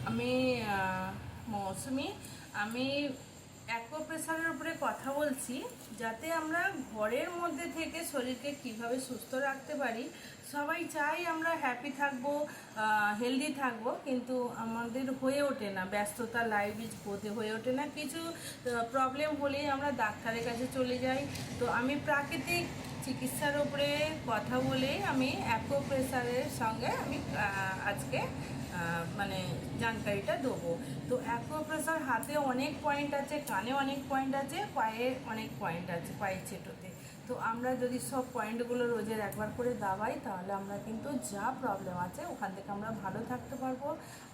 আমি মৌসুমি। আমি অ্যাকুপ্রেশারের উপরে কথা বলছি, যাতে আমরা ঘরের মধ্যে থেকে শরীরকে কিভাবে সুস্থ রাখতে পারি। সবাই চাই আমরা হ্যাপি থাকবো, হেলদি থাকবো, কিন্তু আমাদের হয়ে ওঠে না, ব্যস্ততা লাইফ ইজ বোধে হয়ে ওঠে না। কিছু প্রবলেম হলেই আমরা ডাক্তারের কাছে চলে যাই। তো আমি প্রাকৃতিক চিকিৎসার উপরে কথা বলে আমি অ্যাকুপ্রেশারের সঙ্গে আমি আজকে মানে জানকারিটা দেবো। তো অ্যাকুপ্রেশার হাতে অনেক পয়েন্ট আছে, কানে অনেক পয়েন্ট আছে, পায়ে অনেক পয়েন্ট আছে, পায়ের চেটোতে। তো আমরা যদি সব পয়েন্টগুলো রোজের একবার করে দাবাই, তাহলে আমরা কিন্তু যা প্রবলেম আছে ওখান থেকে আমরা ভালো থাকতে পারবো,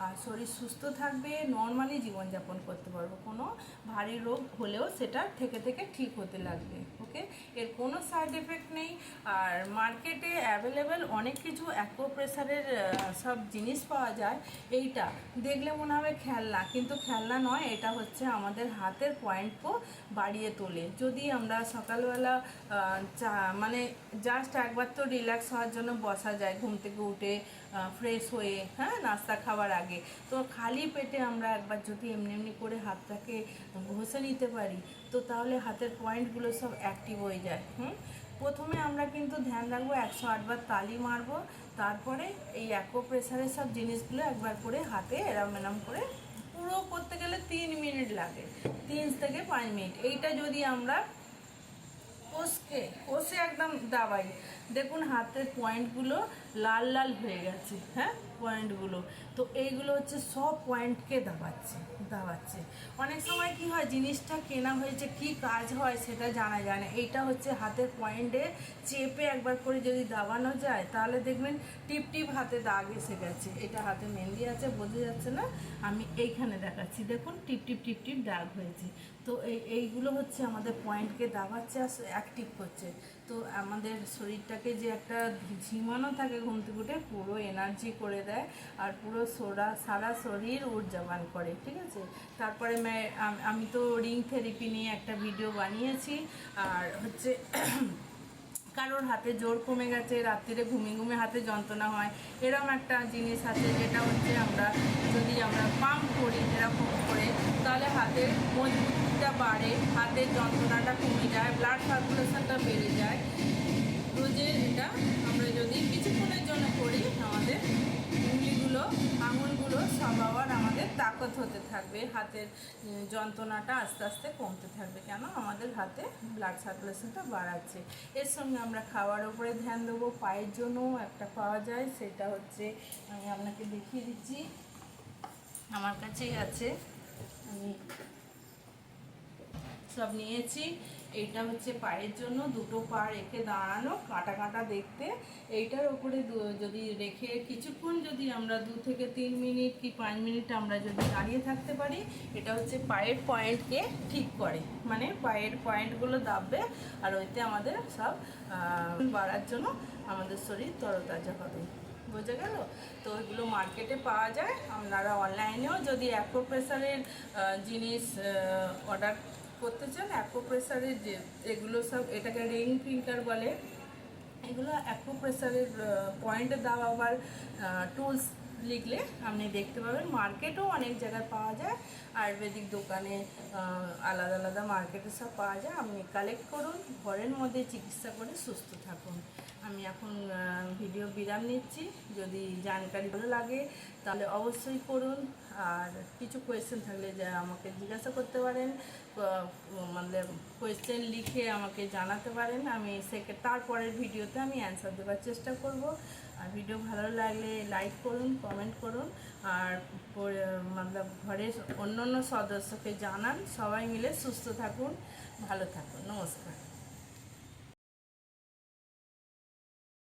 আর শরীর সুস্থ থাকবে, নর্মালি জীবনযাপন করতে পারবো। কোনো ভারী রোগ হলেও সেটা থেকে থেকে ঠিক হতে লাগবে। ওকে, এর কোনো সাইড এফেক্ট নেই। আর মার্কেটে অ্যাভেলেবেল অনেক কিছু অ্যাকুপ্রেশারের সব জিনিস পাওয়া যায়। এইটা দেখলে মনে হবে খেলনা, কিন্তু খেলনা নয়, এটা হচ্ছে আমাদের হাতের পয়েন্টকে বাড়িয়ে তোলে। যদি আমরা সকালবেলা মানে জাস্ট একবার তো রিল্যাক্স হওয়ার জন্য বসা যায়, ঘুম থেকে উঠে ফ্রেশ হয়ে, হ্যাঁ, নাস্তা খাওয়ার আগে। তো খালি পেটে আমরা একবার যদি এমনি এমনি করে হাতটাকে ঘষে নিতে পারি, তো তাহলে হাতের পয়েন্টগুলো সব অ্যাক্টিভ হয়ে যায়। প্রথমে আমরা কিন্তু ধ্যান রাখবো 108 বার তালি মারবো, তারপরে এই অ্যাকুপ্রেশারের সব জিনিসগুলো একবার করে হাতে এরম এরম করে পুরো করতে গেলে 3 মিনিট লাগে, 3 থেকে 5 মিনিট। এইটা যদি আমরা কষে একদম দাবাই, দেখুন হাতের পয়েন্টগুলো লাল লাল হয়ে গেছে। হ্যাঁ, পয়েন্টগুলো তো এইগুলো হচ্ছে সব পয়েন্টকে দাবাচ্ছে। অনেক সময় কি হয়, জিনিসটা কেনা হয়েছে, কি কাজ হয় সেটা জানা যায় না। এইটা হচ্ছে হাতের পয়েন্টে চেপে একবার করে যদি দাবানো যায়, তাহলে দেখবেন টিপ টিপ হাতে দাগ এসে গেছে। এটা হাতে মেহেন্দি আছে, বোঝা যাচ্ছে না, আমি এইখানে দেখাচ্ছি, দেখুন টিপ টিপ টিপ টিপ দাগ হয়েছে। তো এইগুলো হচ্ছে আমাদের পয়েন্টকে দাবাচ্ছে আর অ্যাক্টিভ করছে। তো আমাদের শরীরটাকে যে একটা ঝিমানো থাকে ঘুম থেকে উঠে, পুরো এনার্জি করে দেয়, আর পুরো সারা শরীর ঊর্জাবান করে। ঠিক আছে, তারপরে আমি তো রিং থেরাপি নিয়ে একটা ভিডিও বানিয়েছি। আর হচ্ছে কারোর হাতে জোর কমে গেছে, রাত্রিরে ঘুমিয়ে হাতে যন্ত্রণা হয়, এরকম একটা জিনিস আছে, যেটা হচ্ছে যদি আমরা পাম্প করি এরকম করে, তাহলে হাতের মজবুতিটা বাড়ে, হাতের যন্ত্রণাটা কমে যায়, ব্লাড সার্কুলেশনটা বেড়ে যায়। রোজের এটা আমরা যদি কিছুক্ষণের জন্য করি, আমাদের আঙুলগুলো সব আবার আমাদের তাকত হতে থাকবে, হাতের যন্ত্রণাটা আস্তে আস্তে কমতে থাকবে। কেন? আমাদের হাতে ব্লাড সার্কুলেশনটা বাড়াচ্ছে। এর সঙ্গে আমরা খাওয়ার উপরে ধ্যান দেবো। পায়ের জন্যও একটা পাওয়া যায়, সেটা হচ্ছে আমি আপনাকে দেখিয়ে দিচ্ছি, আমার কাছেই আছে, আমি সব নিয়েছি। এইটা হচ্ছে পায়ের জন্য, দুটো পা রেখে দাঁড়ানো, কাঁটা কাঁটা দেখতে। এইটার ওপরে যদি রেখে কিছুক্ষণ যদি আমরা 2 থেকে 3 মিনিট কি 5 মিনিট আমরা যদি দাঁড়িয়ে থাকতে পারি, এটা হচ্ছে পায়ের পয়েন্টকে ঠিক করে, মানে পায়ের পয়েন্টগুলো দাববে, আর ওইতে আমাদের সব বাড়ার জন্য আমাদের শরীর তরতাজা হবে। বোঝা গেল? তো এগুলো মার্কেটে পাওয়া যায়। আপনারা অনলাইনেও যদি অ্যাকুপ্রেশারের জিনিস অর্ডার করতে চান, অ্যাকুপ্রেশারের যে এগুলো সব, এটাকে রিং ফিঙ্গার বলে, এগুলো অ্যাকুপ্রেশারের পয়েন্টে দেওয়া আবার টুলস লিখলে আপনি দেখতে পাবেন। মার্কেটেও অনেক জায়গায় পাওয়া যায়, আয়ুর্বেদিক দোকানে আলাদা আলাদা মার্কেটে সব পাওয়া যায়। আপনি কালেক্ট করুন, ঘরের মধ্যে চিকিৎসা করে সুস্থ থাকুন। আমি এখন ভিডিও বিরাম নিচ্ছি। যদি জানকারি ভালো লাগে তাহলে অবশ্যই করুন, আর কিছু কোয়েশ্চেন থাকলে যা আমাকে জিজ্ঞাসা করতে পারেন, মানে কোয়েশ্চেন লিখে আমাকে জানাতে পারেন। আমি তারপরের ভিডিওতে আমি অ্যান্সার দেওয়ার চেষ্টা করব। আর ভিডিও ভালো লাগলে লাইক করুন, কমেন্ট করুন, আর মানে ঘরের অন্য সদস্যকে জানান। সবাই মিলে সুস্থ থাকুন, ভালো থাকুন। নমস্কার।